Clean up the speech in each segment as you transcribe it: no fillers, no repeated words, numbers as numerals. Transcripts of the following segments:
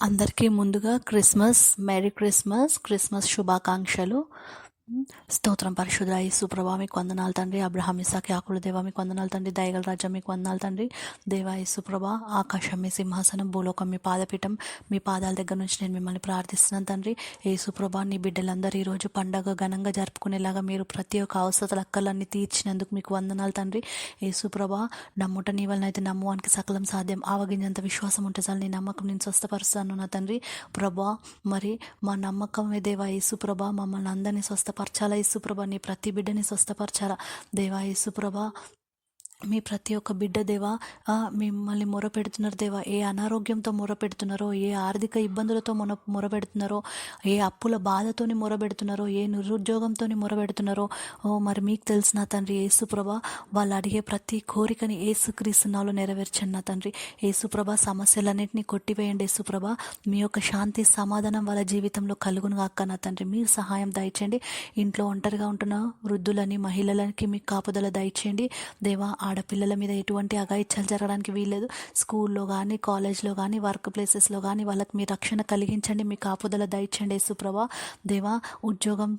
అందరికీ ముందుగా merry Christmas శుభాకాంక్షలు. స్తోత్రం పరిశుద్ధ యేసు ప్రభా మీకు వందనాలు తండ్రి. అబ్రహాం ఇస్సాకు యాకోబుల దేవా మీకు వందనాలు తండ్రి. దయగల రాజ్యం మీకు వందనాలు తండ్రి. దేవా యేసు ప్రభా, ఆకాశం మీ సింహాసనం, భూలోకం మీ పాదపీఠం. మీ పాదాల దగ్గర నుంచి నేను మిమ్మల్ని ప్రార్థిస్తున్నాను తండ్రి. యేసు ప్రభా, నీ బిడ్డలందరూ ఈరోజు పండగ ఘనంగా జరుపుకునేలాగా మీరు ప్రతి ఒక్క అవసరాల అక్కలన్నీ తీర్చినందుకు మీకు వందనాలు తండ్రి. యేసు ప్రభా, నమ్ముట నీ వలన అయితే నమ్మువానికి సకలం సాధ్యం. ఆవగింజంత విశ్వాసం ఉంటే చాలు, నీ నమ్మకం నేను స్వస్థపరుస్తాను నా తండ్రి. ప్రభా, మరి మా నమ్మకమే దేవా యేసు ప్రభా, మమ్మల్ని అందరినీ స్వస్థపరచాలా యేసు ప్రభా, నీ ప్రతి బిడ్డని స్వస్థపరచాలా దేవా యేసు ప్రభా. మీ ప్రతి ఒక్క బిడ్డ దేవా మిమ్మల్ని మొరపెడుతున్నారు దేవా. ఏ అనారోగ్యంతో మొరపెడుతున్నారో, ఏ ఆర్థిక ఇబ్బందులతో మొరపెడుతున్నారో, ఏ అప్పుల బాధతోని మొరపెడుతున్నారో, ఏ నిరుద్యోగంతో మొరపెడుతున్నారో మరి మీకు తెలిసిన తండ్రి యేసుప్రభ. వాళ్ళు అడిగే ప్రతి కోరికని యేసుక్రీస్తునాలో నెరవేర్చండి నా తండ్రి. యేసుప్రభ, సమస్యలన్నింటినీ కొట్టివేయండి యేసుప్రభ. మీ యొక్క శాంతి సమాధానం వాళ్ళ జీవితంలో కలుగును గాక నా తండ్రి. మీరు సహాయం దయచేయండి. ఇంట్లో ఒంటరిగా ఉంటున్న వృద్ధులని, మహిళలకి మీ కాపుదల దయచేయండి దేవా. ఆడపిల్లల మీద ఎటువంటి అఘాయిత్యాలు జరగడానికి వీల్లేదు. స్కూల్లో కానీ, కాలేజ్లో కానీ, వర్క్ ప్లేసెస్లో కానీ వాళ్ళకి మీ రక్షణ కలిగించండి. మీ కాపుదల దయచండి యేసుప్రభా. దేవా, ఉద్యోగం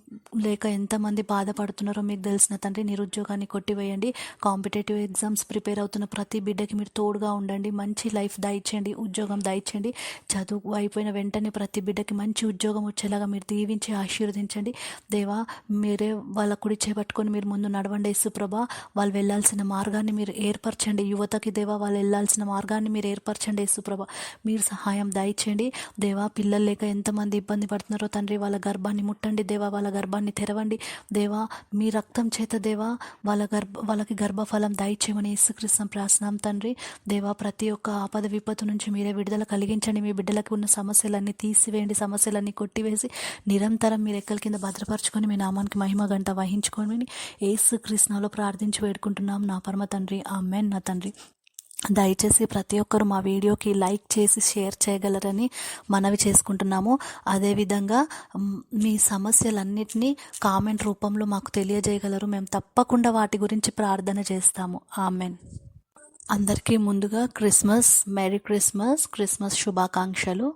లేక ఎంతమంది బాధపడుతున్నారో మీకు తెలిసిన తండ్రి. నిరుద్యోగాన్ని కొట్టివేయండి. కాంపిటేటివ్ ఎగ్జామ్స్ ప్రిపేర్ అవుతున్న ప్రతి బిడ్డకి మీరు తోడుగా ఉండండి. మంచి లైఫ్ దయచండి, ఉద్యోగం దయచండి. చదువు అయిపోయిన వెంటనే ప్రతి బిడ్డకి మంచి ఉద్యోగం వచ్చేలాగా మీరు దీవించి ఆశీర్వదించండి దేవా. మీరే వాళ్ళ కుడి చేపట్టుకొని మీరు ముందు నడవండి యేసుప్రభా. వాళ్ళు వెళ్ళాల్సిన మార్గాన్ని మీరు ఏర్పరచండి. యువతకి దేవా, వాళ్ళు వెళ్ళాల్సిన మార్గాన్ని మీరు ఏర్పరచండి యేసుప్రభ. మీరు సహాయం దయచేయండి దేవా. పిల్లలు లేక ఎంతమంది ఇబ్బంది పడుతున్నారో తండ్రి, వాళ్ళ గర్భాన్ని ముట్టండి దేవా. వాళ్ళ గర్భాన్ని తెరవండి దేవా. మీ రక్తం చేత దేవా వాళ్ళకి గర్భఫలం దయచేయమని యేసుక్రీస్తు ప్రార్థిస్తున్నాం తండ్రి. దేవా, ప్రతి ఒక్క ఆపద విపత్తు నుంచి మీరే విడుదల కలిగించండి. మీ బిడ్డలకు ఉన్న సమస్యలన్నీ తీసివేయండి, సమస్యలన్నీ కొట్టివేసి నిరంతరం మీరు ఎక్కల కింద భద్రపరచుకొని మీ నామానికి మహిమ గంట వహించుకొని యేసుక్రీస్తునాలో ప్రార్థించి వేడుకుంటున్నాం నా పరమ తండ్రి. ఆమేన్ నా తండ్రి. దయచేసి ప్రతి ఒక్కరు మా వీడియోకి లైక్ చేసి షేర్ చేయగలరని మనవి చేసుకుంటున్నాము. అదేవిధంగా మీ సమస్యలన్నిటినీ కామెంట్ రూపంలో మాకు తెలియజేయగలరు. మేము తప్పకుండా వాటి గురించి ప్రార్థన చేస్తాము. ఆమెన్. అందరికీ ముందుగా మేరీ క్రిస్మస్ శుభాకాంక్షలు.